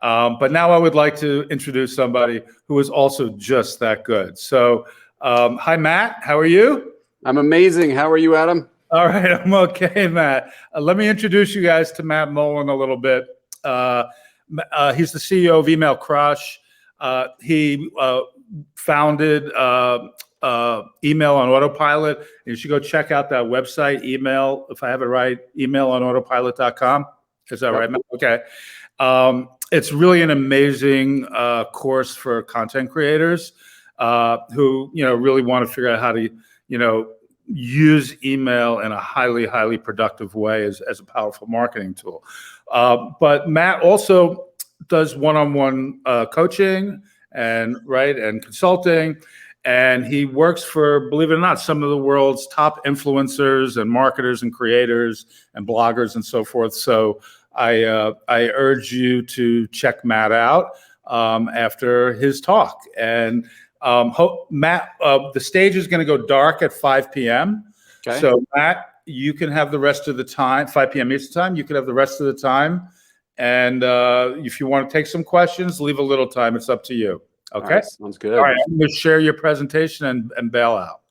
But now I would like to introduce somebody who is also just that good. So, hi, Matt. How are you? I'm amazing. How are you, Adam? All right, I'm okay, Matt. Let me introduce you guys to Matt Molen a little bit. He's the CEO of Email Crush. He founded Email on Autopilot. You should go check out that website, email, if I have it right, emailonautopilot.com. Is that right, Matt? Okay. It's really an amazing course for content creators who really want to figure out how to use email in a highly, highly productive way as a powerful marketing tool. But Matt also does one-on-one coaching and consulting. And he works for, believe it or not, some of the world's top influencers and marketers and creators and bloggers and so forth. So I urge you to check Matt out after his talk. And Matt, the stage is going to go dark at 5 p.m. Okay. So Matt, you can have the rest of the time, 5 p.m. Eastern time, you can have the rest of the time. And if you want to take some questions, leave a little time. It's up to you. Okay. Right, sounds good. All right. I'm going to share your presentation and bail out.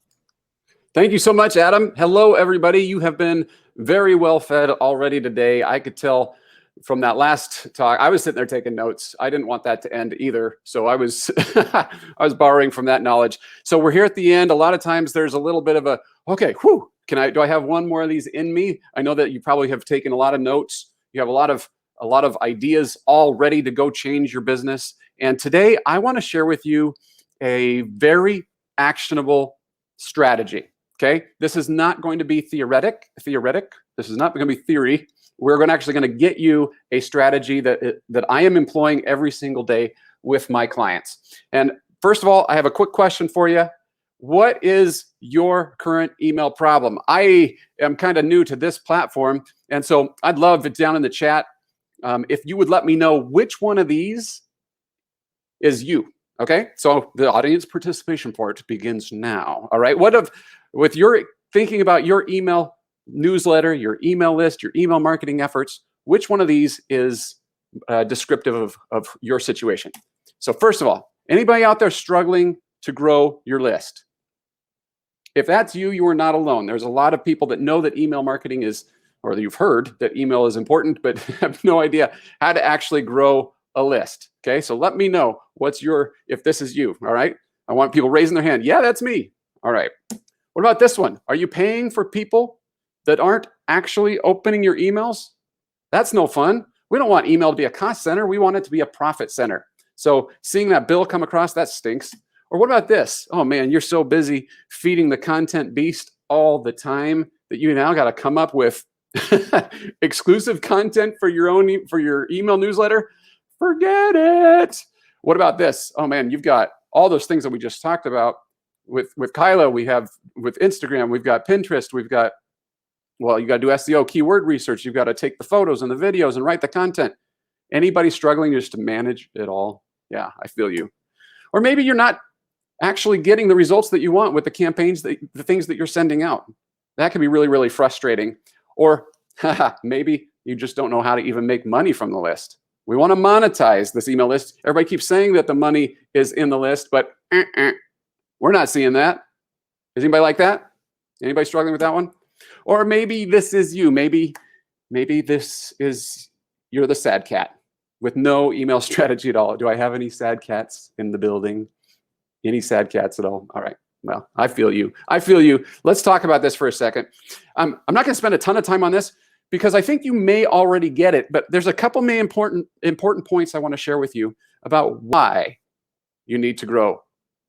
Thank you so much, Adam. Hello, everybody. You have been very well fed already today. I could tell from that last talk, I was sitting there taking notes. I didn't want that to end either. So I was, I was borrowing from that knowledge. So we're here at the end. A lot of times there's a little bit of a, okay, whew, do I have one more of these in me? I know that you probably have taken a lot of notes. You have a lot of ideas all ready to go change your business. And today I want to share with you a very actionable strategy. Okay. This is not going to be theoretic. This is not going to be theory. We're actually going to get you a strategy that I am employing every single day with my clients. And first of all, I have a quick question for you. What is your current email problem? I am kind of new to this platform. And so I'd love it down in the chat if you would let me know which one of these is you. Okay. So the audience participation part begins now. All right. With your thinking about your email newsletter, your email list, your email marketing efforts, which one of these is descriptive of your situation? So first of all, anybody out there struggling to grow your list? If that's you, you are not alone. There's a lot of people that know that email marketing is, or you've heard that email is important, but have no idea how to actually grow a list. Okay, so let me know if this is you. All right, I want people raising their hand. Yeah, that's me. All right. What about this one? Are you paying for people that aren't actually opening your emails? That's no fun. We don't want email to be a cost center. We want it to be a profit center. So seeing that bill come across, that stinks. Or what about this? Oh man, you're so busy feeding the content beast all the time that you now got to come up with exclusive content for your email newsletter. Forget it. What about this? Oh man, you've got all those things that we just talked about with Kyla. We have with Instagram, we've got Pinterest, we've got, well, you got to do SEO, keyword research. You've got to take the photos and the videos and write the content. Anybody struggling just to manage it all? Yeah, I feel you. Or maybe you're not actually getting the results that you want with the campaigns, the things that you're sending out. That can be really, really frustrating. Or maybe you just don't know how to even make money from the list. We want to monetize this email list. Everybody keeps saying that the money is in the list, but we're not seeing that. Is anybody like that? Anybody struggling with that one? Or maybe this is you. Maybe you're the sad cat with no email strategy at all. Do I have any sad cats in the building? Any sad cats at all? All right. Well, I feel you. I feel you. Let's talk about this for a second. I'm not going to spend a ton of time on this because I think you may already get it, but there's a couple main important points I want to share with you about why you need to grow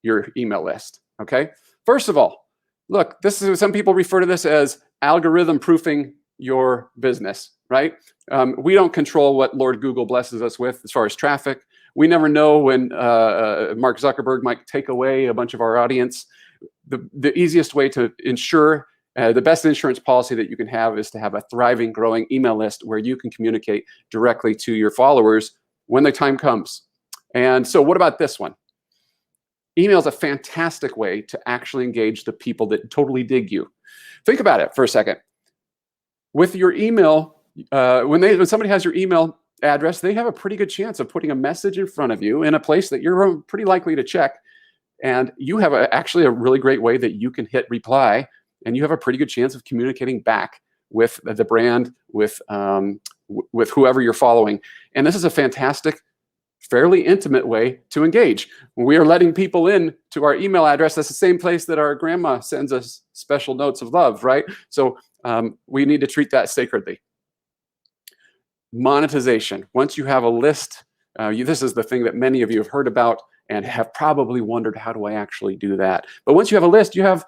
your email list. Okay. First of all, look, some people refer to this as algorithm proofing your business, right? We don't control what Lord Google blesses us with as far as traffic. We never know when Mark Zuckerberg might take away a bunch of our audience. The easiest way to ensure the best insurance policy that you can have is to have a thriving, growing email list where you can communicate directly to your followers when the time comes. And so what about this one? Email is a fantastic way to actually engage the people that totally dig you. Think about it for a second. With your email, when somebody has your email, address, they have a pretty good chance of putting a message in front of you in a place that you're pretty likely to check. And you have actually a really great way that you can hit reply, and you have a pretty good chance of communicating back with the brand, with whoever you're following. And this is a fantastic, fairly intimate way to engage. When we are letting people in to our email address, that's the same place that our grandma sends us special notes of love, right? So we need to treat that sacredly. Monetization. Once you have a list, this is the thing that many of you have heard about and have probably wondered, how do I actually do that? But once you have a list, you have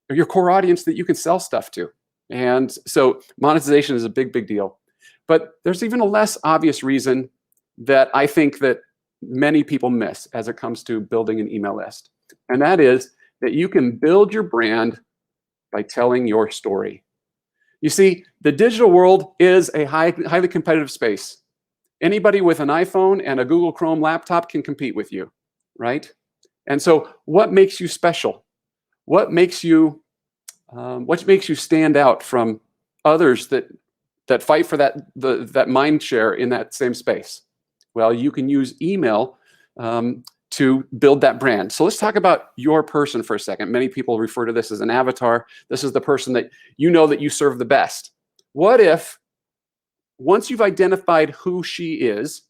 your core audience that you can sell stuff to. And so monetization is a big, big deal. But there's even a less obvious reason that I think that many people miss as it comes to building an email list. And that is that you can build your brand by telling your story. You see, the digital world is a highly competitive space. Anybody with an iPhone and a Google Chrome laptop can compete with you, right? And so what makes you special? What makes you stand out from others that fight for that mind share in that same space? Well, you can use email to build that brand. So let's talk about your person for a second. Many people refer to this as an avatar. This is the person that you know that you serve the best. What if, once you've identified who she is,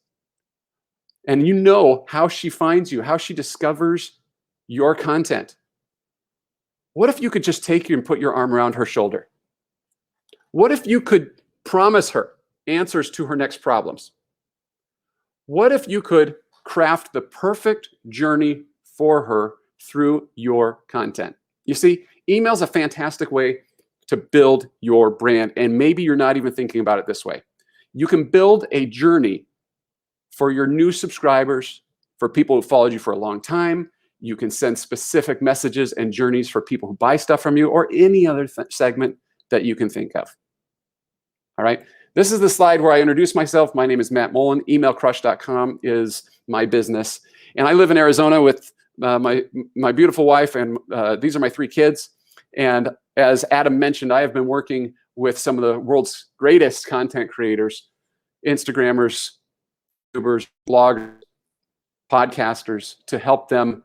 and you know how she finds you, how she discovers your content, what if you could just take you and put your arm around her shoulder? What if you could promise her answers to her next problems? What if you could craft the perfect journey for her through your content? You see, email is a fantastic way to build your brand, and maybe you're not even thinking about it this way. You can build a journey for your new subscribers, for people who followed you for a long time. You can send specific messages and journeys for people who buy stuff from you, or any other segment that you can think of. All right. This is the slide where I introduce myself. My name is Matt Molen. Emailcrush.com is my business. And I live in Arizona with my beautiful wife, and these are my 3 kids. And as Adam mentioned, I have been working with some of the world's greatest content creators, Instagrammers, YouTubers, bloggers, podcasters, to help them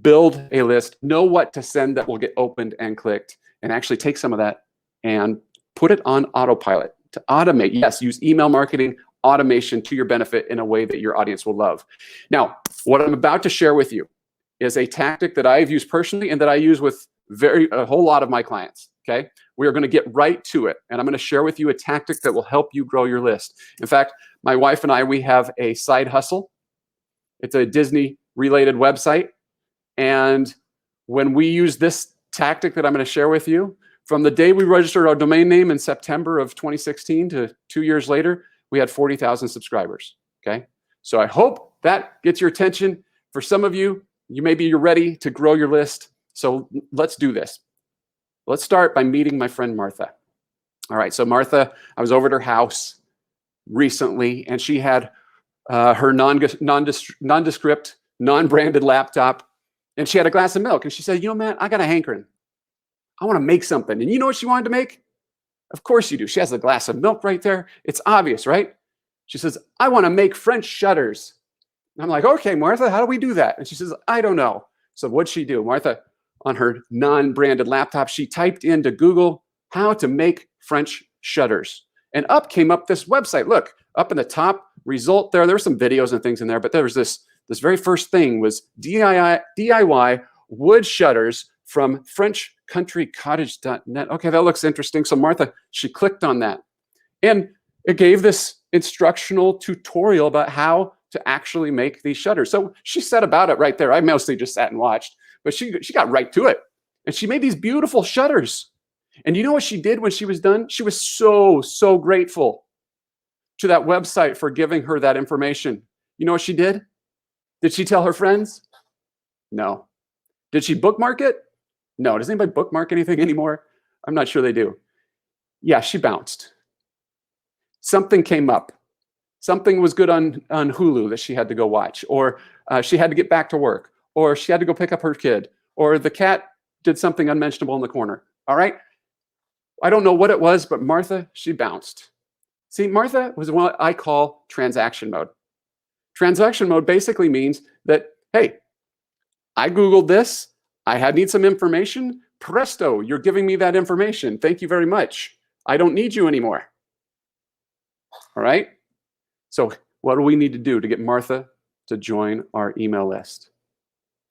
build a list, know what to send that will get opened and clicked, and actually take some of that and put it on autopilot. To automate, yes, use email marketing automation to your benefit in a way that your audience will love. Now, what I'm about to share with you is a tactic that I've used personally and that I use with a whole lot of my clients, okay? We are gonna get right to it, and I'm gonna share with you a tactic that will help you grow your list. In fact, my wife and I, we have a side hustle. It's a Disney-related website, and when we use this tactic that I'm gonna share with you, from the day we registered our domain name in September of 2016 to 2 years later, we had 40,000 subscribers, okay? So I hope that gets your attention. For some of you, maybe you're ready to grow your list. So let's do this. Let's start by meeting my friend Martha. All right, so Martha, I was over at her house recently, and she had her nondescript, non-branded laptop, and she had a glass of milk. And she said, you know, Matt, I got a hankering. I want to make something. And you know what she wanted to make? Of course you do. She has a glass of milk right there. It's obvious, right? She says, I want to make French shutters. And I'm like, okay, Martha, how do we do that? And she says, I don't know. So what'd she do? Martha, on her non-branded laptop, she typed into Google, how to make French shutters. And up came up this website. Look, up in the top result there were some videos and things in there, but there was this very first thing was DIY wood shutters from FrenchCountryCottage.net. Okay, that looks interesting. So Martha, she clicked on that, and it gave this instructional tutorial about how to actually make these shutters. So she said about it right there. I mostly just sat and watched, but she got right to it, and she made these beautiful shutters. And you know what she did when she was done? She was so grateful to that website for giving her that information. You know what she did? Did she tell her friends? No. Did she bookmark it? No. Does anybody bookmark anything anymore? I'm not sure they do. Yeah, she bounced. Something came up. Something was good on Hulu that she had to go watch, or she had to get back to work, or she had to go pick up her kid, or the cat did something unmentionable in the corner. All right? I don't know what it was, but Martha, she bounced. See, Martha was what I call transaction mode. Transaction mode basically means that, hey, I Googled this. I need some information. Presto, you're giving me that information. Thank you very much. I don't need you anymore. All right? So what do we need to do to get Martha to join our email list?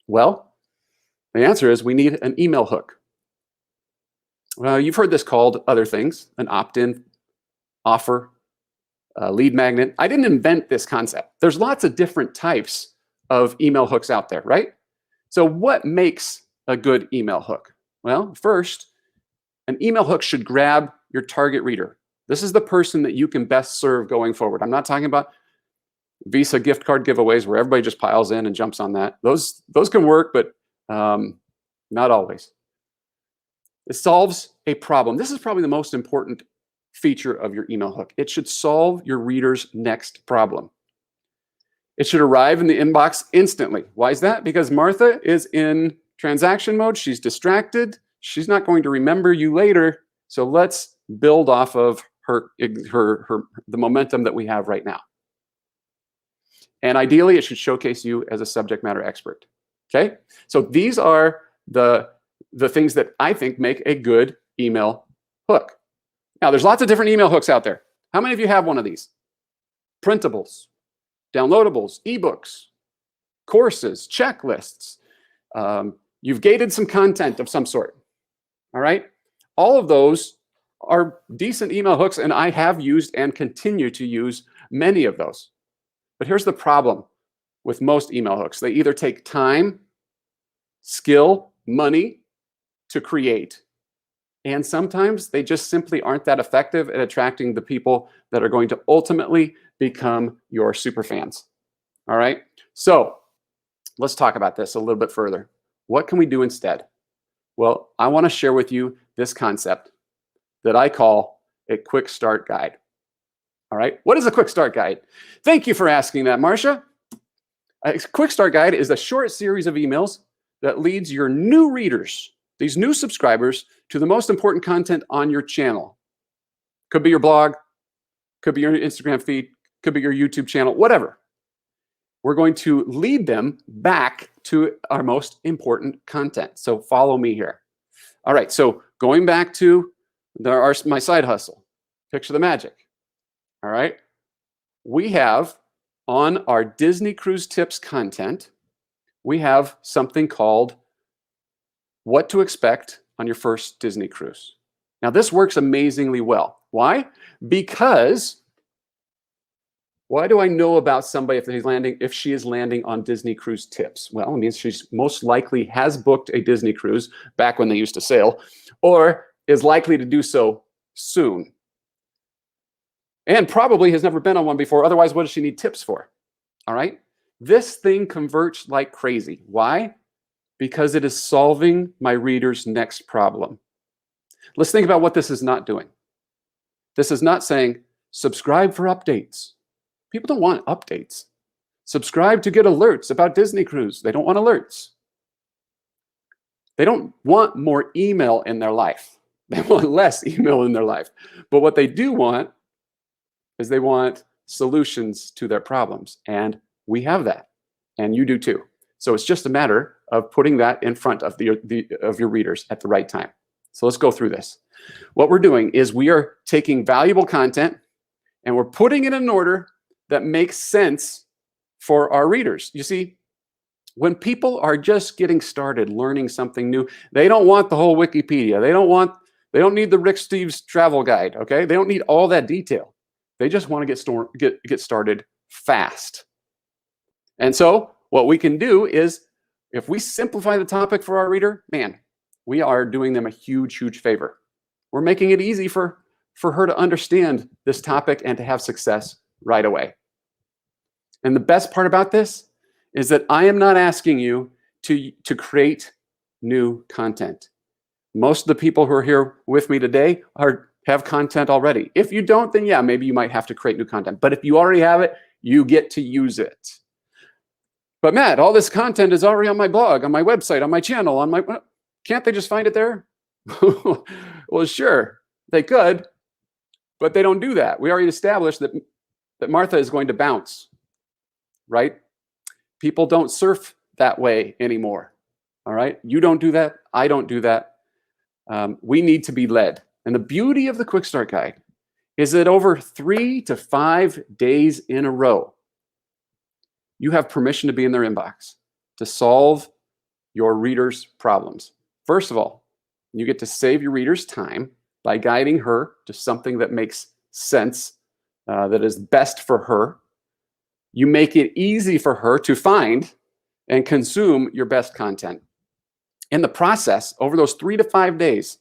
Well, the answer is we need an email hook. Well, you've heard this called other things, an opt-in, offer, a lead magnet. I didn't invent this concept. There's lots of different types of email hooks out there, right? So what makes a good email hook? Well, first, an email hook should grab your target reader. This is the person that you can best serve going forward. I'm not talking about Visa gift card giveaways where everybody just piles in and jumps on that. Those can work, but not always. It solves a problem. This is probably the most important feature of your email hook. It should solve your reader's next problem. It should arrive in the inbox instantly. Why is that? Because Martha is in transaction mode. She's distracted. She's not going to remember you later. So let's build off of the momentum that we have right now. And ideally, it should showcase you as a subject matter expert. Okay? So these are the things that I think make a good email hook. Now, there's lots of different email hooks out there. How many of you have one of these? Printables, downloadables, ebooks, courses, checklists. You've gated some content of some sort. All right? All of those are decent email hooks, and I have used and continue to use many of those. But here's the problem with most email hooks. They either take time, skill, money to create, and sometimes they just simply aren't that effective at attracting the people that are going to ultimately become your super fans. All right? So let's talk about this a little bit further. What can we do instead? Well, I want to share with you this concept that I call a quick start guide. All right? What is a quick start guide? Thank you for asking that, Marcia. A quick start guide is a short series of emails that leads your new readers, these new subscribers, to the most important content on your channel. Could be your blog, could be your Instagram feed, could be your YouTube channel, whatever. We're going to lead them back to our most important content. So follow me here. All right, so going back to my side hustle, picture the magic. All right, we have on our Disney Cruise Tips content, we have something called What to Expect on Your First Disney Cruise. Now, this works amazingly well. Why? Because why do I know about somebody if she is landing on Disney Cruise Tips? Well, it means she's most likely has booked a Disney cruise back when they used to sail, or is likely to do so soon. And probably has never been on one before. Otherwise, what does she need tips for? All right. This thing converts like crazy. Why? Because it is solving my reader's next problem. Let's think about what this is not doing. This is not saying, subscribe for updates. People don't want updates. Subscribe to get alerts about Disney Cruise. They don't want alerts. They don't want more email in their life. They want less email in their life. But what they do want is they want solutions to their problems. And we have that. And you do too. So it's just a matter of putting that in front of your readers at the right time. So let's go through this. What we're doing is we are taking valuable content and we're putting it in an order that makes sense for our readers. You see, when people are just getting started learning something new, they don't want the whole Wikipedia. They don't need the Rick Steves travel guide, okay? They don't need all that detail. They just want to get started fast. And so what we can do is, if we simplify the topic for our reader, man, we are doing them a huge, huge favor. We're making it easy for her to understand this topic and to have success right away. And the best part about this is that I am not asking you to create new content. Most of the people who are here with me today have content already. If you don't, then yeah, maybe you might have to create new content. But if you already have it, you get to use it. But Matt, all this content is already on my blog, on my website, on my channel, can't they just find it there? Well, sure, they could. But they don't do that. We already established that Martha is going to bounce, right? People don't surf that way anymore. All right. You don't do that. I don't do that. We need to be led. And the beauty of the Quick Start Guide is that over 3 to 5 days in a row, you have permission to be in their inbox to solve your readers' problems. First of all, you get to save your readers time by guiding her to something that makes sense, that is best for her. You make it easy for her to find and consume your best content. In the process, over those 3 to 5 days,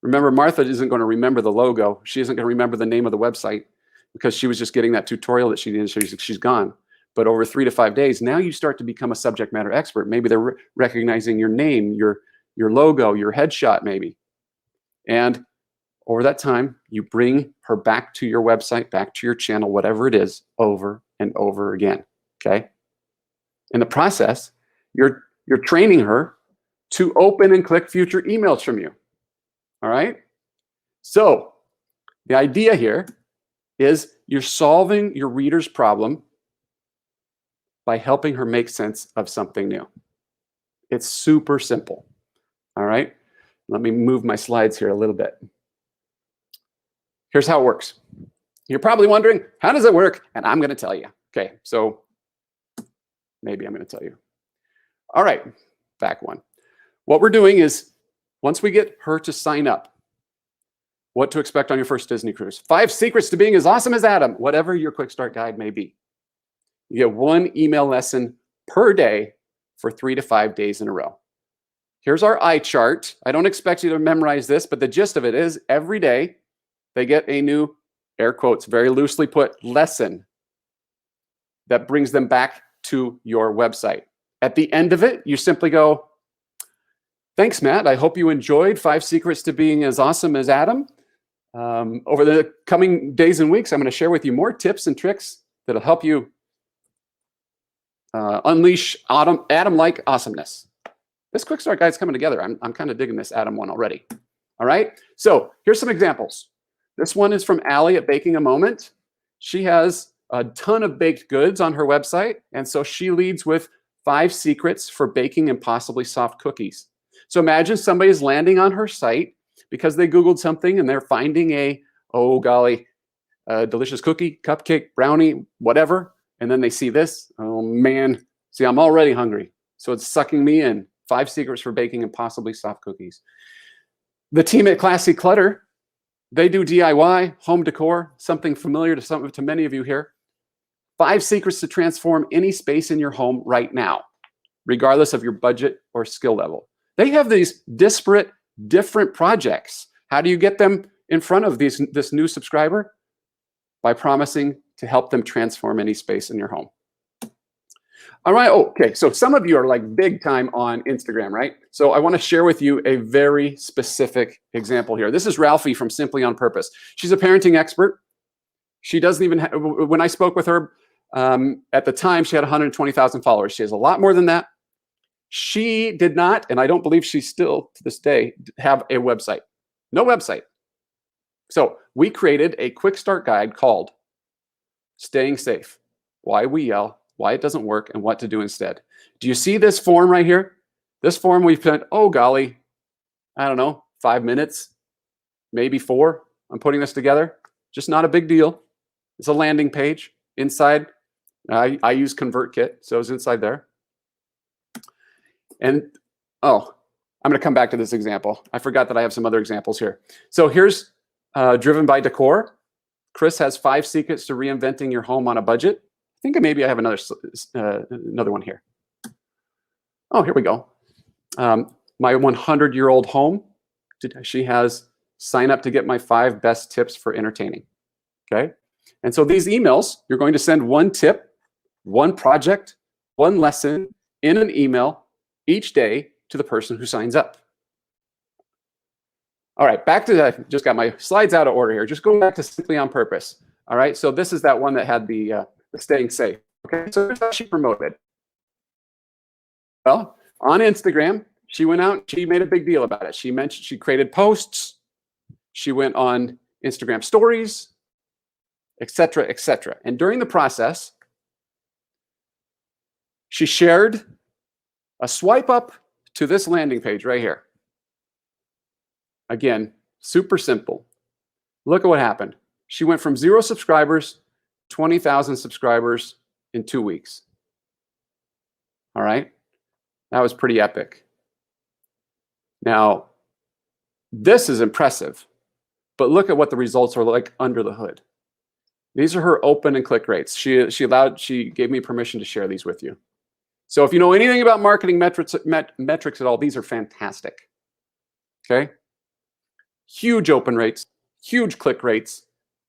remember, Martha isn't going to remember the logo. She isn't going to remember the name of the website because she was just getting that tutorial that she needed. She's gone. But over 3 to 5 days, now you start to become a subject matter expert. Maybe they're recognizing your name, your logo, your headshot, maybe. And over that time, you bring her back to your website, back to your channel, whatever it is, over and over again. Okay. In the process, you're training her to open and click future emails from you. All right. So the idea here is you're solving your reader's problem by helping her make sense of something new. It's super simple. All right. Let me move my slides here a little bit. Here's how it works. You're probably wondering, how does it work? And I'm going to tell you. Okay, so maybe I'm going to tell you. All right, back one. What we're doing is, once we get her to sign up, what to expect on your first Disney cruise. 5 secrets to being as awesome as Adam, whatever your Quick Start Guide may be. You get 1 email lesson per day for 3 to 5 days in a row. Here's our eye chart. I don't expect you to memorize this, but the gist of it is every day they get a new, air quotes, very loosely put, lesson that brings them back to your website. At the end of it, you simply go, thanks, Matt. I hope you enjoyed 5 secrets to being as awesome as Adam. Over the coming days and weeks, I'm going to share with you more tips and tricks that'll help you unleash Adam-like awesomeness. This Quick Start Guide is coming together. I'm kind of digging this Adam one already. All right. So here's some examples. This one is from Allie at Baking a Moment. She has a ton of baked goods on her website. And so she leads with 5 secrets for baking impossibly soft cookies. So imagine somebody's landing on her site because they Googled something and they're finding a, oh golly, a delicious cookie, cupcake, brownie, whatever. And then they see this. Oh man, see, I'm already hungry. So it's sucking me in. 5 secrets for baking impossibly soft cookies. The team at Classy Clutter, they do DIY, home decor, something familiar to many of you here. 5 secrets to transform any space in your home right now, regardless of your budget or skill level. They have these disparate, different projects. How do you get them in front of this new subscriber? By promising to help them transform any space in your home. All right, okay, so some of you are like big time on Instagram, right? So I want to share with you a very specific example here. This is Ralphie from Simply on Purpose. She's a parenting expert. She doesn't even have, when I spoke with her at the time, she had 120,000 followers. She has a lot more than that. She did not, and I don't believe she still to this day, have a website. No website. So we created a quick start guide called Staying Safe, Why We Yell, Why It Doesn't Work, and What to Do Instead. Do you see this form right here? This form we've spent, oh golly, I don't know, 5 minutes, maybe 4. I'm putting this together. Just not a big deal. It's a landing page. Inside, I use ConvertKit, so it's inside there. And, oh, I'm going to come back to this example. I forgot that I have some other examples here. So here's Driven by Decor. Chris has 5 secrets to reinventing your home on a budget. I think maybe I have another one here. Oh, here we go. My 100-year-old home. She has sign up to get my 5 best tips for entertaining. Okay. And so these emails, you're going to send 1 tip, 1 project, 1 lesson in an email each day to the person who signs up. All right, back to that. Just got my slides out of order here. Just going back to Simply on Purpose. All right, so this is that one that had the staying safe. Okay, so here's how she promoted. Well, on Instagram, she went out, she made a big deal about it. She mentioned she created posts. She went on Instagram stories, etc., etc. And during the process, she shared a swipe up to this landing page right here. Again, super simple. Look at what happened. She went from 0 subscribers, 20,000 subscribers in 2 weeks. All right, that was pretty epic. Now, this is impressive, but look at what the results are like under the hood. These are her open and click rates. She gave me permission to share these with you. So if you know anything about marketing metrics at all, these are fantastic. Okay? Huge open rates, huge click rates.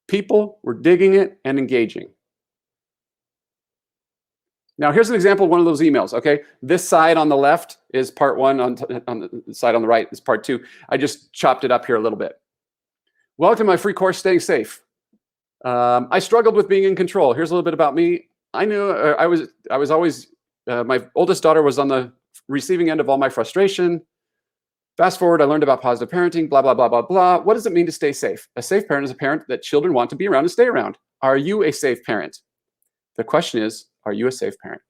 People were digging it and engaging. Now, here's an example of one of those emails, okay? This side on the left is part 1, on the side on the right is part 2. I just chopped it up here a little bit. Welcome to my free course, Staying Safe. I struggled with being in control. Here's a little bit about me. I knew I was always, my oldest daughter was on the receiving end of all my frustration. Fast forward, I learned about positive parenting, blah, blah, blah, blah, blah. What does it mean to stay safe? A safe parent is a parent that children want to be around and stay around. Are you a safe parent? The question is, are you a safe parent?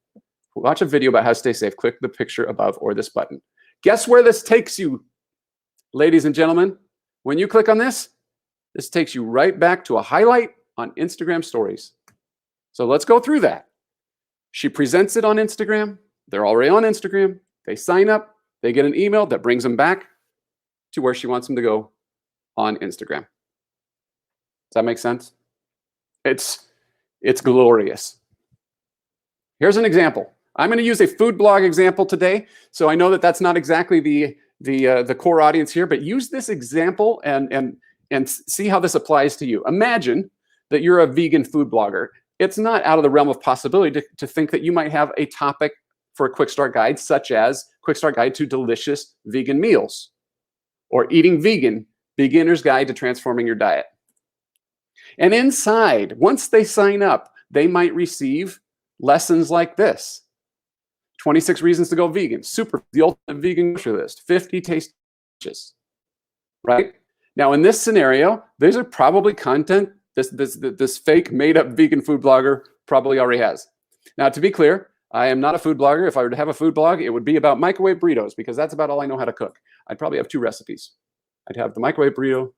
Watch a video about how to stay safe. Click the picture above or this button. Guess where this takes you, ladies and gentlemen? When you click on this, this takes you right back to a highlight on Instagram stories. So let's go through that. She presents it on Instagram. They're already on Instagram. They sign up. They get an email that brings them back to where she wants them to go on Instagram. Does that make sense? It's glorious. Here's an example. I'm going to use a food blog example today. So I know that that's not exactly the core audience here, but use this example and see how this applies to you. Imagine that you're a vegan food blogger. It's not out of the realm of possibility to think that you might have a topic for a quick start guide, such as quick start guide to delicious vegan meals, or eating vegan, beginner's guide to transforming your diet. And inside, once they sign up, they might receive lessons like this. 26 reasons to go vegan, super, the ultimate vegan grocery list, 50 tasty dishes, right? Now, in this scenario, these are probably content this fake made-up vegan food blogger probably already has. Now, to be clear, I am not a food blogger. If I were to have a food blog, it would be about microwave burritos, because that's about all I know how to cook. I'd probably have 2 recipes. I'd have the microwave burrito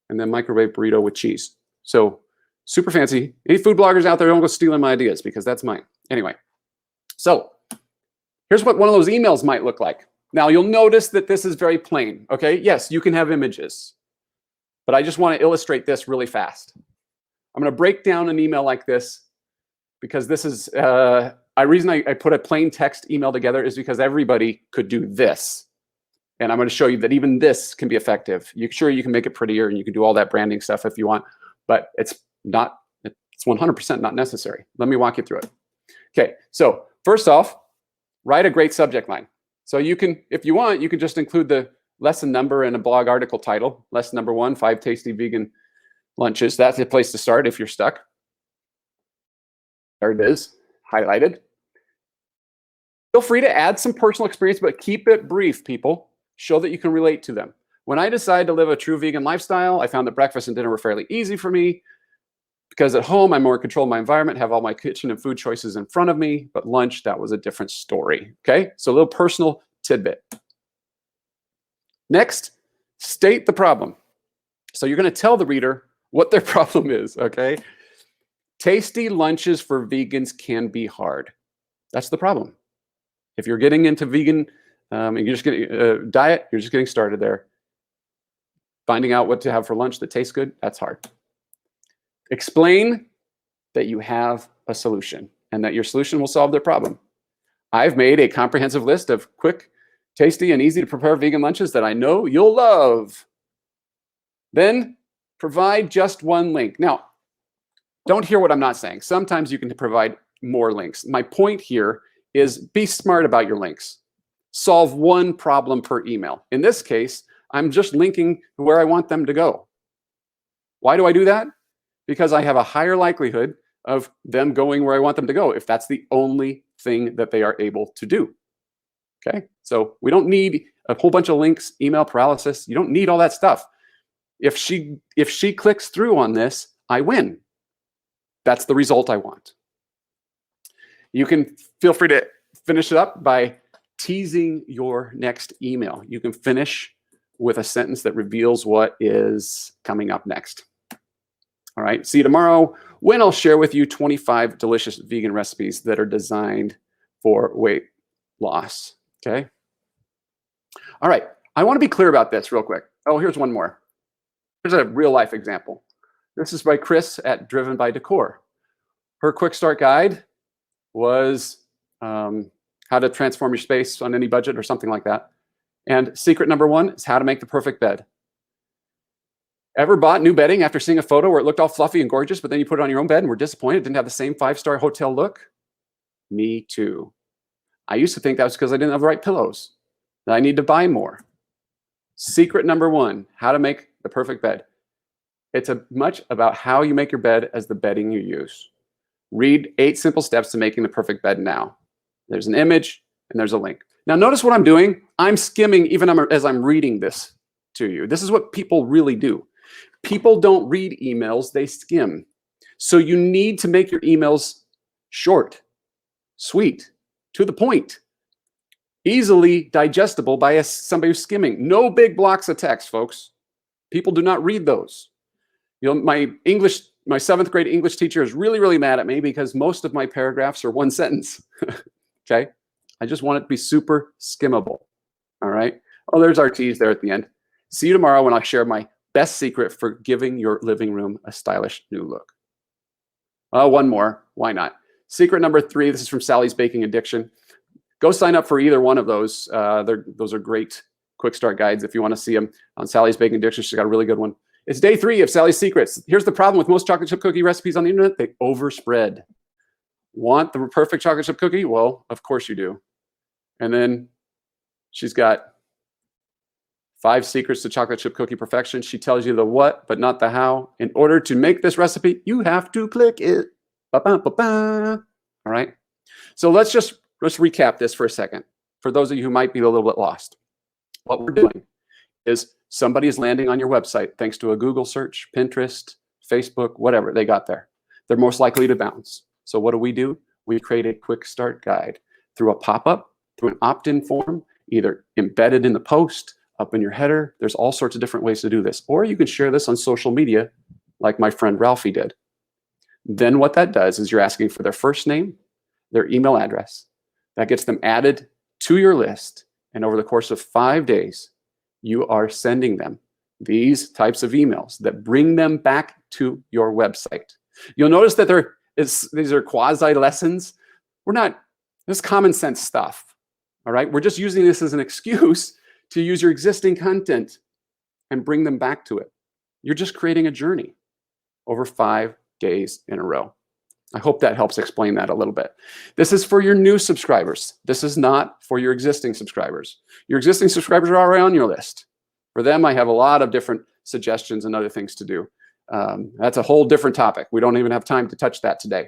and then microwave burrito with cheese. So super fancy. Any food bloggers out there, don't go stealing my ideas, because that's mine. Anyway, so here's what one of those emails might look like. Now, you'll notice that this is very plain, okay? Yes, you can have images, but I just want to illustrate this really fast. I'm going to break down an email like this because this is, the reason I put a plain text email together is because everybody could do this. And I'm going to show you that even this can be effective. Sure, you can make it prettier and you can do all that branding stuff if you want, but it's 100% not necessary. Let me walk you through it. Okay, so first off, write a great subject line. So you can, if you want, you can just include the lesson number and a blog article title. Lesson number 1, 5 tasty vegan lunches. That's a place to start if you're stuck. There it is, highlighted. Feel free to add some personal experience, but keep it brief, people. Show that you can relate to them. When I decided to live a true vegan lifestyle, I found that breakfast and dinner were fairly easy for me, because at home, I'm more in control of my environment, have all my kitchen and food choices in front of me, but lunch, that was a different story, okay? So a little personal tidbit. Next, state the problem. So you're gonna tell the reader what their problem is, okay? Tasty lunches for vegans can be hard. That's the problem. If you're getting into vegan, and you're just getting diet, you're just getting started there. Finding out what to have for lunch that tastes good, that's hard. Explain that you have a solution and that your solution will solve their problem. I've made a comprehensive list of quick, tasty, and easy to prepare vegan lunches that I know you'll love. Then provide just one link. Now, don't hear what I'm not saying. Sometimes you can provide more links. My point here is be smart about your links. Solve one problem per email. In this case, I'm just linking to where I want them to go. Why do I do that? Because I have a higher likelihood of them going where I want them to go if that's the only thing that they are able to do. Okay, so we don't need a whole bunch of links, email paralysis. You don't need all that stuff. If she clicks through on this, I win. That's the result I want. You can feel free to finish it up by teasing your next email. You can finish with a sentence that reveals what is coming up next. All right, see you tomorrow when I'll share with you 25 delicious vegan recipes that are designed for weight loss, okay? All right, I want to be clear about this real quick. Oh, here's one more. Here's a real life example. This is by Chris at Driven by Decor. Her quick start guide was how to transform your space on any budget or something like that. And secret number 1 is how to make the perfect bed. Ever bought new bedding after seeing a photo where it looked all fluffy and gorgeous, but then you put it on your own bed and were disappointed it didn't have the same 5-star hotel look? Me too. I used to think that was because I didn't have the right pillows, that I need to buy more. Secret number 1, how to make the perfect bed. It's as much about how you make your bed as the bedding you use. Read 8 simple steps to making the perfect bed now. There's an image and there's a link. Now notice what I'm doing. I'm skimming even as I'm reading this to you. This is what people really do. People don't read emails, they skim. So you need to make your emails short, sweet, to the point, easily digestible by somebody who's skimming. No big blocks of text, folks. People do not read those. You know, my 7th grade English teacher is really, really mad at me because most of my paragraphs are 1 sentence. Okay? I just want it to be super skimmable. All right? Oh, there's our tease there at the end. See you tomorrow when I share my best secret for giving your living room a stylish new look. One more. Why not? Secret number 3. This is from Sally's Baking Addiction. Go sign up for either one of those. Those are great quick start guides if you want to see them on Sally's Baking Addiction. She's got a really good one. It's day 3 of Sally's Secrets. Here's the problem with most chocolate chip cookie recipes on the internet. They overspread. Want the perfect chocolate chip cookie? Well, of course you do. And then she's got 5 secrets to chocolate chip cookie perfection. She tells you the what, but not the how. In order to make this recipe, you have to click it. Ba-ba-ba-ba. All right. So let's recap this for a second. For those of you who might be a little bit lost, what we're doing is somebody is landing on your website thanks to a Google search, Pinterest, Facebook, whatever they got there. They're most likely to bounce. So what do? We create a quick start guide through a pop-up, through an opt-in form, either embedded in the post, up in your header. There's all sorts of different ways to do this. Or you can share this on social media like my friend Ralphie did. Then what that does is you're asking for their first name, their email address. That gets them added to your list. And over the course of 5 days, you are sending them these types of emails that bring them back to your website. You'll notice that these are quasi lessons. This is common sense stuff. All right. We're just using this as an excuse to use your existing content and bring them back to it. You're just creating a journey over 5 days in a row. I hope that helps explain that a little bit. This is for your new subscribers. This is not for your existing subscribers. Your existing subscribers are already on your list. For them, I have a lot of different suggestions and other things to do. That's a whole different topic. We don't even have time to touch that today.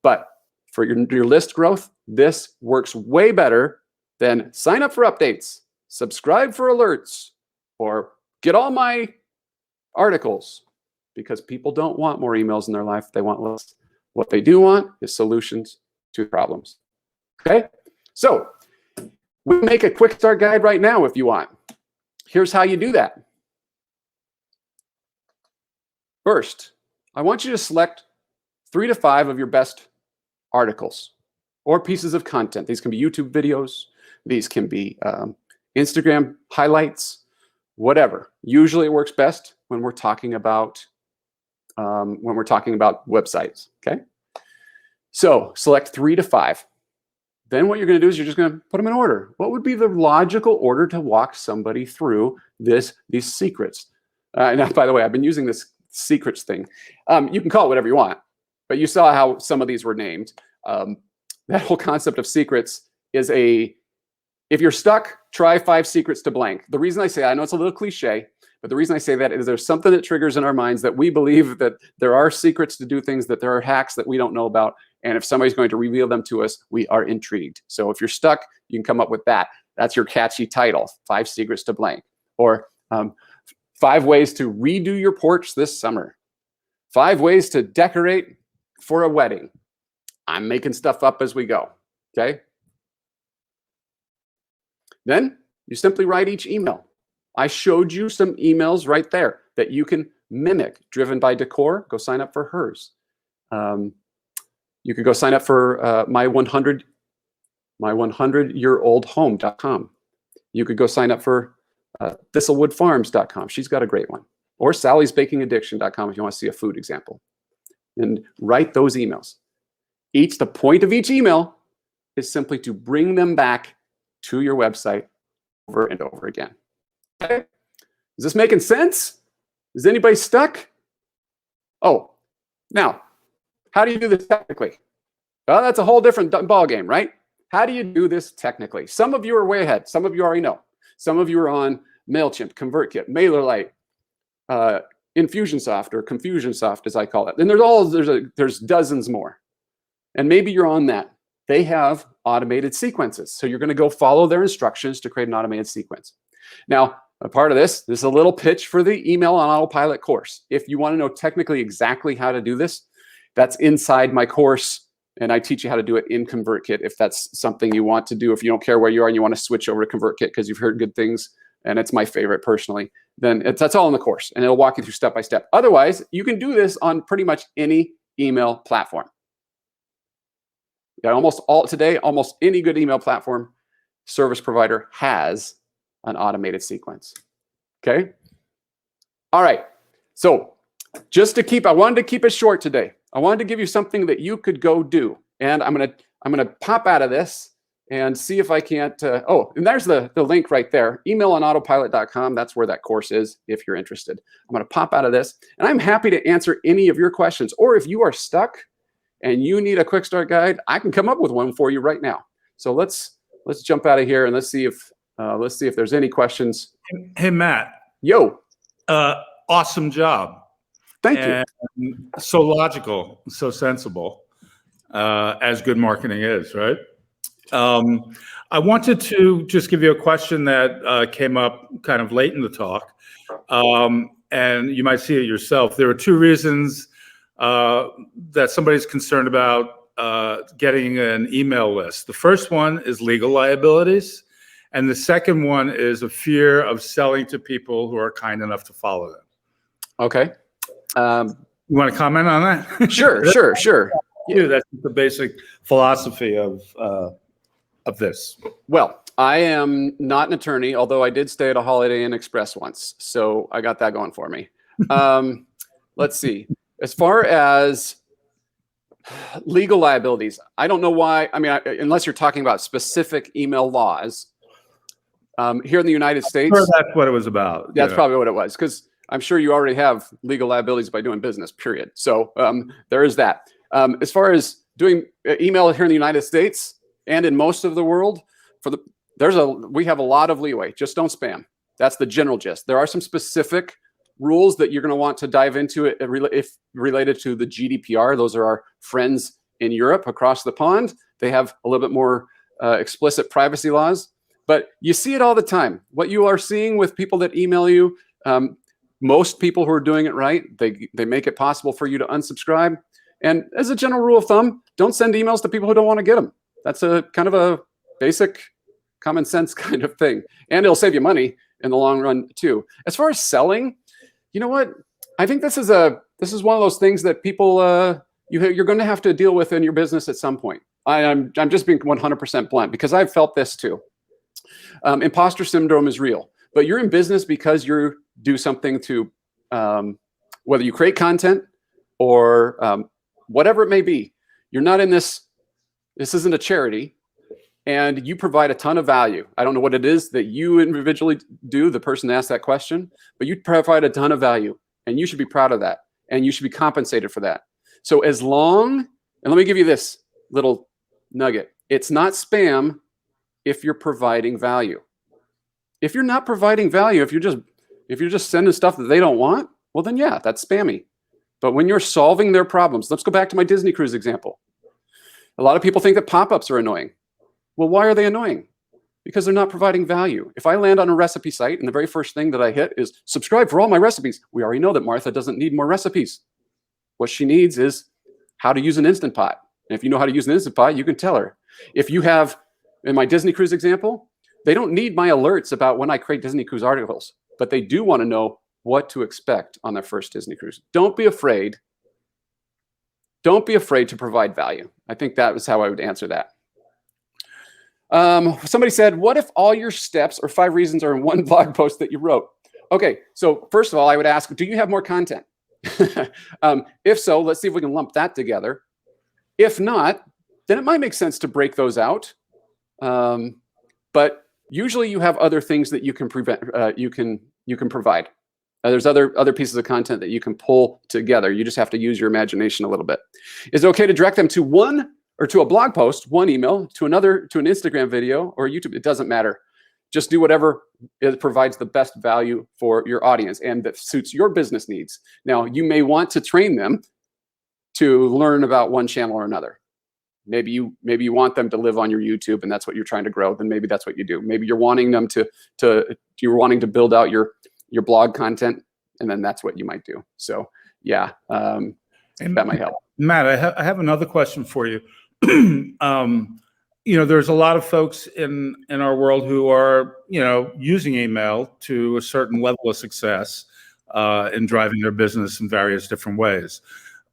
But for your list growth, this works way better than sign up for updates, subscribe for alerts, or get all my articles, because people don't want more emails in their life. They want lists. What they do want is solutions to problems. Okay? So we make a quick start guide right now if you want. Here's how you do that. First, I want you to select 3 to 5 of your best articles or pieces of content. These can be YouTube videos. These can be Instagram highlights, whatever. Usually it works best when we're talking about websites. Okay. So select 3 to 5. Then what you're going to do is you're just going to put them in order. What would be the logical order to walk somebody through these secrets? Now, by the way, I've been using this secrets thing. You can call it whatever you want, but you saw how some of these were named. That whole concept of secrets is if you're stuck, try 5 secrets to blank. The reason I say, I know it's a little cliche, but the reason I say that is there's something that triggers in our minds that we believe that there are secrets to do things, that there are hacks that we don't know about. And if somebody's going to reveal them to us, we are intrigued. So if you're stuck, you can come up with that. That's your catchy title, 5 secrets to blank. Or 5 ways to redo your porch this summer. 5 ways to decorate for a wedding. I'm making stuff up as we go, okay? Then you simply write each email. I showed you some emails right there that you can mimic. Driven by Decor, go sign up for hers. You could go sign up for my 100yearoldhome.com. You could go sign up for thistlewoodfarms.com. She's got a great one. Or sallysbakingaddiction.com if you want to see a food example. And write those emails. The point of each email is simply to bring them back to your website over and over again. Okay? Is this making sense? Is anybody stuck? Oh, now, how do you do this technically? Well, that's a whole different ball game, right? How do you do this technically? Some of you are way ahead. Some of you already know. Some of you are on MailChimp, ConvertKit, MailerLite, Infusionsoft, or Confusionsoft, as I call it. And there's dozens more. And maybe you're on that. They have automated sequences. So you're going to go follow their instructions to create an automated sequence. Now, a part of this is a little pitch for the Email on Autopilot course. If you want to know technically exactly how to do this, that's inside my course. And I teach you how to do it in ConvertKit if that's something you want to do. If you don't care where you are and you want to switch over to ConvertKit because you've heard good things, and it's my favorite personally, then that's all in the course. And it'll walk you through step by step. Otherwise, you can do this on pretty much any email platform. Almost any good email platform service provider has an automated sequence. Okay? All right. So just to I wanted to keep it short today. I wanted to give you something that you could go do. And I'm gonna pop out of this and see if I can't. Oh, and there's the link right there. Emailonautopilot.com. That's where that course is if you're interested. I'm gonna pop out of this, and I'm happy to answer any of your questions. Or if you are stuck and you need a quick start guide, I can come up with one for you right now. So let's jump out of here and let's see if there's any questions. Hey, Matt. Yo. Awesome job. Thank you. So logical, so sensible, as good marketing is, right? I wanted to just give you a question that came up kind of late in the talk, and you might see it yourself. There are 2 reasons that somebody's concerned about getting an email list. The first one is legal liabilities, and the second one is a fear of selling to people who are kind enough to follow them. Okay. You want to comment on that? Sure. Yeah, that's the basic philosophy of this. Well, I am not an attorney, although I did stay at a Holiday Inn Express once, so I got that going for me. Let's see. As far as legal liabilities, I don't know why. I mean, unless you're talking about specific email laws here in the United States. Sure, that's what it was about. That's probably what it was, because I'm sure you already have legal liabilities by doing business, period. So there is that. As far as doing email here in the United States and in most of the world, we have a lot of leeway. Just don't spam. That's the general gist. There are some specific rules that you're going to want to dive into if related to the GDPR. Those are our friends in Europe across the pond. They have a little bit more explicit privacy laws. But you see it all the time. What you are seeing with people that email you, most people who are doing it right, they make it possible for you to unsubscribe. And as a general rule of thumb, don't send emails to people who don't want to get them. That's a kind of a basic common sense kind of thing. And it'll save you money in the long run too. As far as selling, you know what? I think this is one of those things that people you're going to have to deal with in your business at some point. I'm just being 100% blunt because I've felt this too. Imposter syndrome is real, but you're in business because you do something to, whether you create content or whatever it may be. You're not in this isn't a charity, and you provide a ton of value. I don't know what it is that you individually do, the person that asked that question, but you provide a ton of value, and you should be proud of that, and you should be compensated for that. So as long, and let me give you this little nugget. It's not spam if you're providing value. If you're not providing value, if you're just sending stuff that they don't want, well then yeah, that's spammy. But when you're solving their problems, let's go back to my Disney cruise example. A lot of people think that pop-ups are annoying. Well, why are they annoying? because they're not providing value. If I land on a recipe site and the very first thing that I hit is subscribe for all my recipes, we already know that Martha doesn't need more recipes. What she needs is how to use an Instant Pot. And if you know how to use an Instant Pot, you can tell her. If you have, in my Disney Cruise example, they don't need my alerts about when I create Disney Cruise articles, but they do want to know what to expect on their first Disney Cruise. Don't be afraid. Don't be afraid to provide value. I think that was how I would answer that. Somebody said, what if all your steps or 5 reasons are in one blog post that you wrote? Okay, so first of all, I would ask, do you have more content? If so, let's see if we can lump that together. If not, then it might make sense to break those out. But usually you have other things that you can provide. There's other pieces of content that you can pull together. You just have to use your imagination a little bit. Is it okay to direct them to one or to a blog post, one email, to another, to an Instagram video or YouTube? It doesn't matter. Just do whatever it provides the best value for your audience and that suits your business needs. Now, you may want to train them to learn about one channel or another. Maybe you want them to live on your YouTube and that's what you're trying to grow. Then maybe that's what you do. Maybe you're wanting them you're wanting to build out your blog content, and then that's what you might do. So yeah, that might help. Matt, I have another question for you. There's a lot of folks in our world who are, using email to a certain level of success in driving their business in various different ways.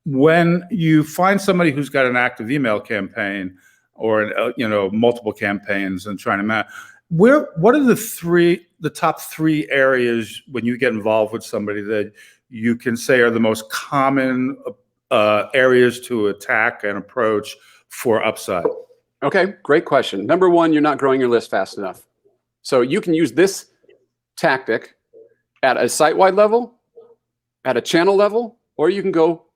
When you find somebody who's got an active email campaign or, multiple campaigns and trying to manage, what are the top 3 areas when you get involved with somebody that you can say are the most common areas to attack and approach for upside? Okay, great question. Number 1, you're not growing your list fast enough. So you can use this tactic at a site-wide level, at a channel level, or you can go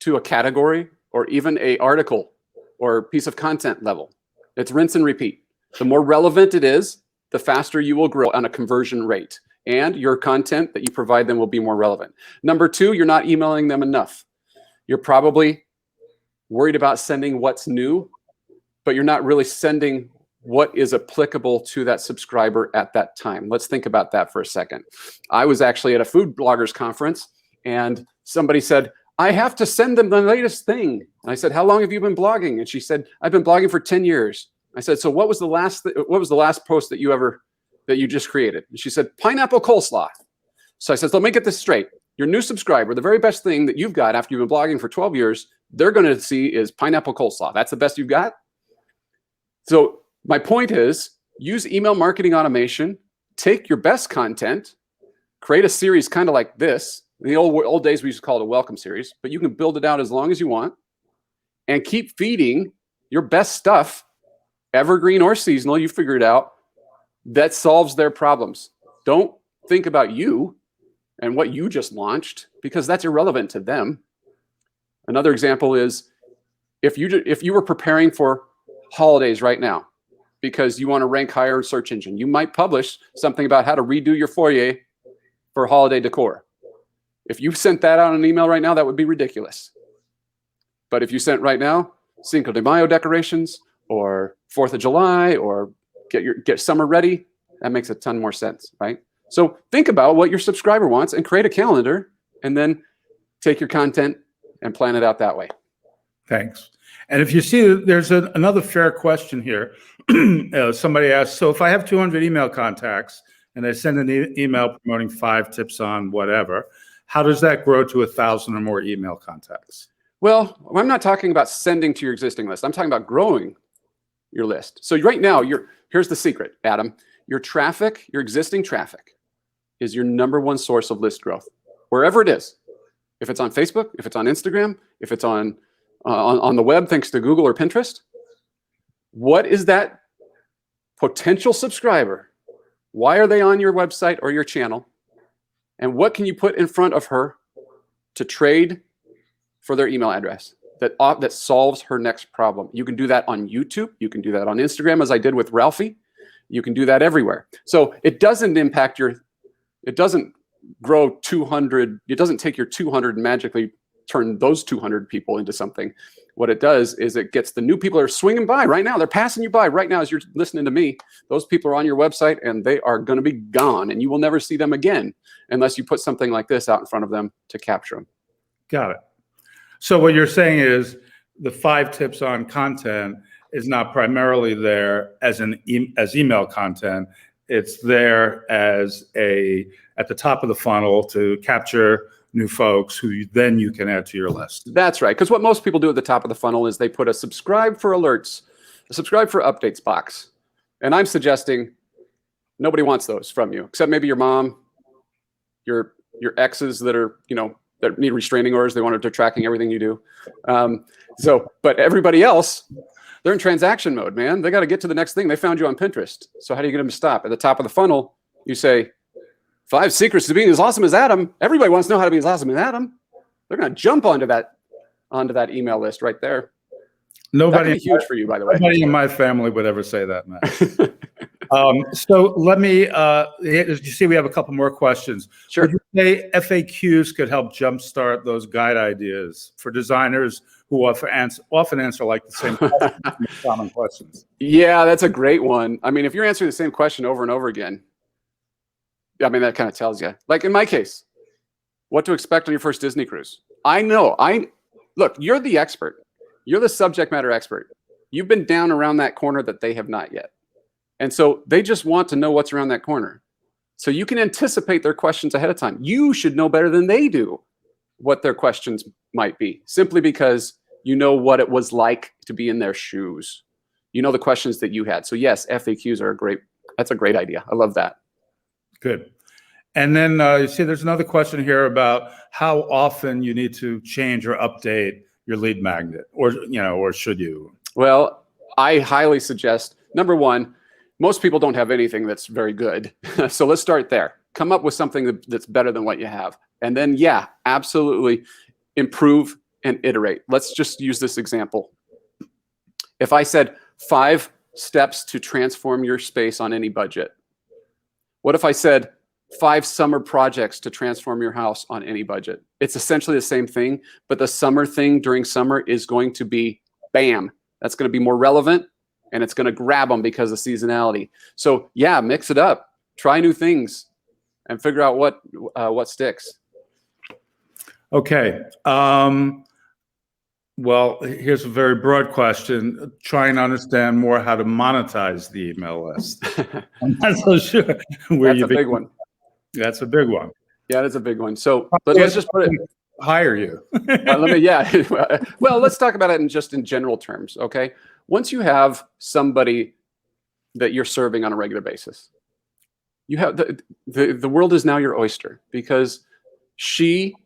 to a category or even a article or piece of content level. It's rinse and repeat. The more relevant it is, the faster you will grow on a conversion rate, and your content that you provide them will be more relevant. Number 2, you're not emailing them enough. You're probably worried about sending what's new, but you're not really sending what is applicable to that subscriber at that time. Let's think about that for a second. I was actually at a food bloggers conference and somebody said, I have to send them the latest thing. And I said, how long have you been blogging? And she said, I've been blogging for 10 years. I said, so what was the last post that you just created? And she said, pineapple coleslaw. So I said, let me get this straight. Your new subscriber, the very best thing that you've got after you've been blogging for 12 years, they're going to see is pineapple coleslaw. That's the best you've got? So my point is, use email marketing automation, take your best content, create a series kind of like this. In the old days, we used to call it a welcome series, but you can build it out as long as you want and keep feeding your best stuff, evergreen or seasonal, you figure it out, that solves their problems. Don't think about you and what you just launched because that's irrelevant to them. Another example is if you were preparing for holidays right now because you want to rank higher in search engine, you might publish something about how to redo your foyer for holiday decor. If you sent that out in an email right now, that would be ridiculous. But if you sent right now, Cinco de Mayo decorations or 4th of July or get summer ready, that makes a ton more sense, right? So think about what your subscriber wants and create a calendar and then take your content and plan it out that way. Thanks. And if you see, there's another fair question here. Somebody asked, so if I have 200 email contacts and I send an email promoting 5 tips on whatever, how does that grow to 1,000 or more email contacts? Well, I'm not talking about sending to your existing list. I'm talking about growing your list. So right now, here's the secret, Adam. Your traffic, your existing traffic, is your #1 source of list growth, wherever it is. If it's on Facebook, if it's on Instagram, if it's on the web, thanks to Google or Pinterest, what is that potential subscriber? Why are they on your website or your channel? And what can you put in front of her to trade for their email address that solves her next problem? You can do that on YouTube. You can do that on Instagram, as I did with Ralphie. You can do that everywhere. So it doesn't impact it doesn't grow 200. It doesn't take your 200 and magically turn those 200 people into something. What it does is it gets the new people that are swinging by right now. They're passing you by right now as you're listening to me. Those people are on your website and they are going to be gone, and you will never see them again unless you put something like this out in front of them to capture them. Got it. So what you're saying is the 5 tips on content is not primarily there as as email content. It's there as at the top of the funnel to capture new folks who then you can add to your list. That's right. Because what most people do at the top of the funnel is they put a subscribe for alerts, a subscribe for updates box. And I'm suggesting nobody wants those from you, except maybe your mom, your exes that are, that need restraining orders. They're tracking everything you do. But everybody else, they're in transaction mode, man. They got to get to the next thing. They found you on Pinterest. So how do you get them to stop? At the top of the funnel, you say, 5 secrets to being as awesome as Adam. Everybody wants to know how to be as awesome as Adam. They're going to jump onto that email list right there. Nobody That'd be huge for you, by the way. Nobody in my family would ever say that, Matt. So let me, you see we have a couple more questions. Sure. Would you say FAQs could help jumpstart those guide ideas for designers who often answer like the same questions, common questions? Yeah, that's a great one. I mean, if you're answering the same question over and over again, I mean, that kind of tells you. Like in my case, what to expect on your first Disney cruise. Look, you're the expert. You're the subject matter expert. You've been down around that corner that they have not yet. And so they just want to know what's around that corner. So you can anticipate their questions ahead of time. You should know better than they do what their questions might be, simply because you know what it was like to be in their shoes. You know the questions that you had. So yes, FAQs are that's a great idea. I love that. Good. And then you see there's another question here about how often you need to change or update your lead magnet, or should you? Well, I highly suggest, number one, most people don't have anything that's very good. So let's start there. Come up with something that's better than what you have. And then, yeah, absolutely improve and iterate. Let's just use this example. If I said 5 steps to transform your space on any budget, what if I said 5 summer projects to transform your house on any budget? It's essentially the same thing, but the summer thing during summer is going to be bam. That's going to be more relevant, and it's going to grab them because of seasonality. So yeah, mix it up, try new things, and figure out what sticks. Okay. Well, here's a very broad question. Trying to understand more how to monetize the email list. I'm not so sure. That's a big one. That's a big one. Yeah, that's a big one. So let's just put it. Hire you. Well, let's talk about it in general terms. Okay. Once you have somebody that you're serving on a regular basis, you have the world is now your oyster, because she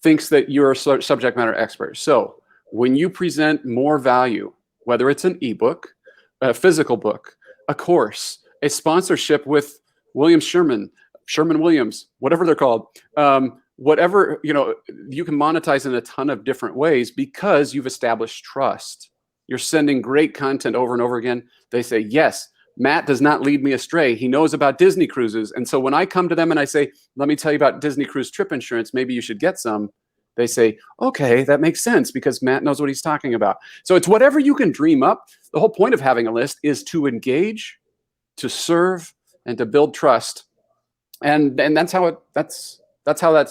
thinks that you're a subject matter expert. So when you present more value, whether it's an ebook, a physical book, a course, a sponsorship with Sherman Williams, whatever they're called, whatever, you can monetize in a ton of different ways because you've established trust. You're sending great content over and over again. They say, yes, Matt does not lead me astray. He knows about Disney cruises. And so when I come to them and I say, let me tell you about Disney cruise trip insurance, maybe you should get some. They say, okay, that makes sense because Matt knows what he's talking about. So it's whatever you can dream up. The whole point of having a list is to engage, to serve, and to build trust. And that's how that's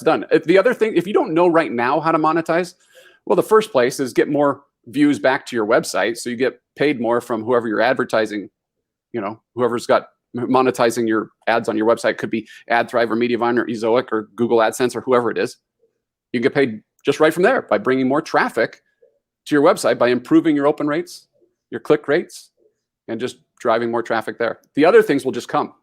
done. The other thing, if you don't know right now how to monetize, well, the first place is get more views back to your website, so you get paid more from whoever you're advertising. Whoever's got monetizing your ads on your website. Could be AdThrive or Mediavine or Ezoic or Google AdSense or whoever it is. You get paid just right from there by bringing more traffic to your website, by improving your open rates, your click rates, and just driving more traffic there. The other things will just come.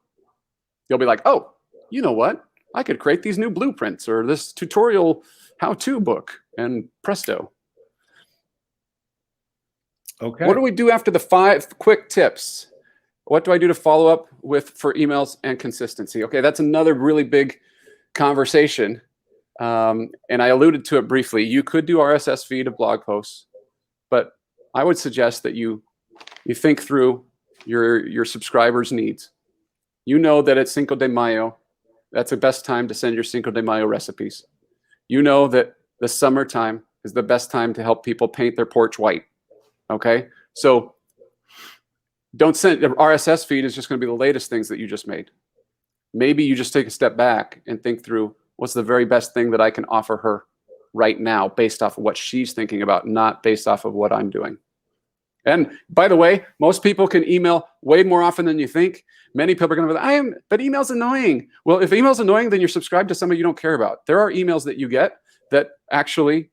You'll be like, oh, you know what? I could create these new blueprints or this tutorial how-to book, and presto. Okay. What do we do after the 5 quick tips? What do I do to follow up for emails and consistency? Okay, that's another really big conversation. And I alluded to it briefly. You could do RSS feed of blog posts, but I would suggest that you think through your subscribers' needs. You know that at Cinco de Mayo, that's the best time to send your Cinco de Mayo recipes. You know that the summertime, is the best time to help people paint their porch white. Okay, so don't send the RSS feed is just going to be the latest things that you just made. Maybe you just take a step back and think through what's the very best thing that I can offer her right now based off of what she's thinking about, not based off of what I'm doing. And by the way, most people can email way more often than you think. Many people are going to be like, but email's annoying. Well, if email's annoying, then you're subscribed to somebody you don't care about. There are emails that you get that actually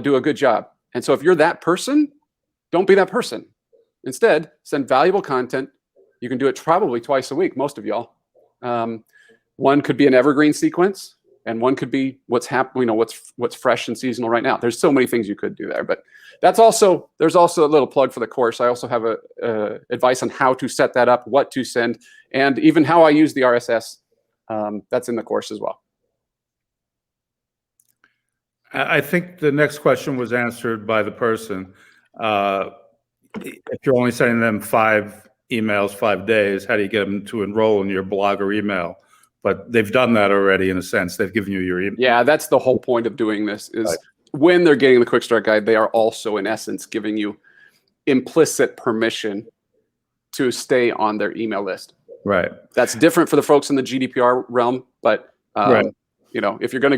do a good job. And so if you're that person, don't be that person. Instead, send valuable content. You can do it probably twice a week, most of y'all. One could be an evergreen sequence, and one could be what's happening, what's fresh and seasonal right now. There's so many things you could do there, but there's also a little plug for the course. I also have advice on how to set that up, what to send, and even how I use the RSS. That's in the course as well. I think the next question was answered by the person. If you're only sending them 5 emails, 5 days, how do you get them to enroll in your blog or email? But they've done that already in a sense. They've given you your email. Yeah, that's the whole point of doing this is when they're getting the Quick Start Guide, they are also in essence giving you implicit permission to stay on their email list. Right. That's different for the folks in the GDPR realm, but if you're going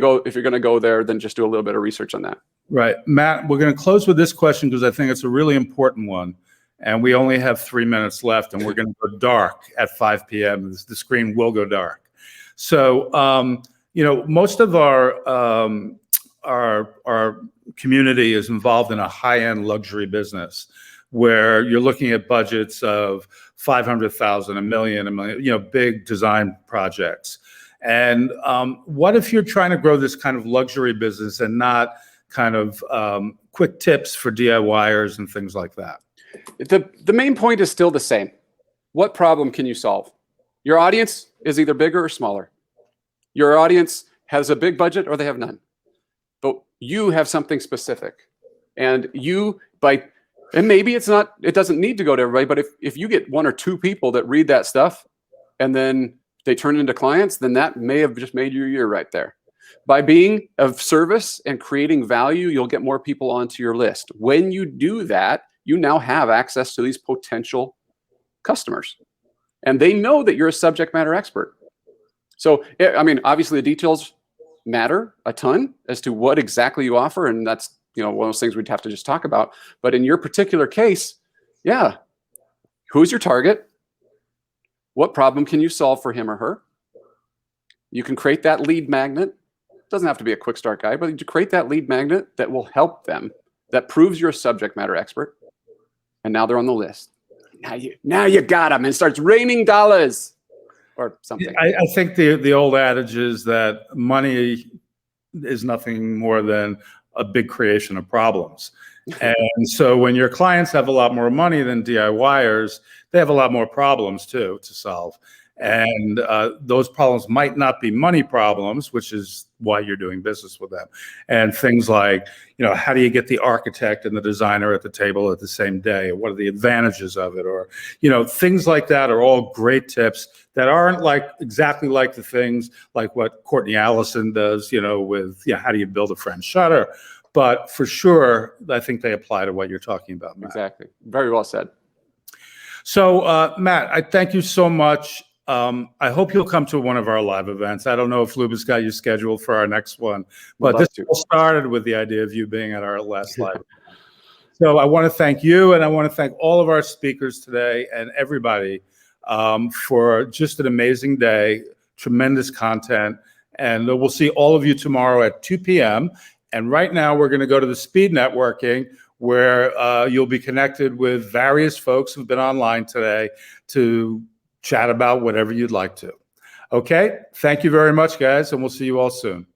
to go there, then just do a little bit of research on that. Right. Matt, we're going to close with this question because I think it's a really important one. And we only have 3 minutes left, and we're going to go dark at 5 p.m. The screen will go dark. So, most of our community is involved in a high-end luxury business where you're looking at budgets of 500,000, $1 million, big design projects. And what if you're trying to grow this kind of luxury business and not kind of quick tips for DIYers and things like that? The main point is still the same. What problem can you solve? Your audience is either bigger or smaller. Your audience has a big budget or they have none. But you have something specific. And maybe it doesn't need to go to everybody, but if you get 1 or 2 people that read that stuff and then they turn into clients, then that may have just made your year right there. By being of service and creating value, you'll get more people onto your list. When you do that, you now have access to these potential customers. And they know that you're a subject matter expert. So, obviously the details matter a ton as to what exactly you offer. And that's, one of those things we'd have to just talk about. But in your particular case, who's your target? What problem can you solve for him or her? You can create that lead magnet. It doesn't have to be a Quick Start Guide, but you create that lead magnet that will help them, that proves you're a subject matter expert. And now they're on the list. Now you got them, and it starts raining dollars or something. I think the old adage is that money is nothing more than a big creation of problems. And so when your clients have a lot more money than DIYers, they have a lot more problems too to solve. And those problems might not be money problems, which is why you're doing business with them. And things like, how do you get the architect and the designer at the table at the same day? What are the advantages of it? Or, things like that are all great tips that aren't exactly like the things like what Courtney Allison does, with, how do you build a French shutter? But for sure, I think they apply to what you're talking about, Matt. Exactly. Very well said. So, Matt, I thank you so much. I hope you'll come to one of our live events. I don't know if Luba's got you scheduled for our next one, but this all started with the idea of you being at our last live event. So I want to thank you, and I want to thank all of our speakers today and everybody for just an amazing day, tremendous content, and we'll see all of you tomorrow at 2 p.m. And right now we're going to go to the speed networking where you'll be connected with various folks who've been online today to chat about whatever you'd like to. Okay, thank you very much, guys, and we'll see you all soon.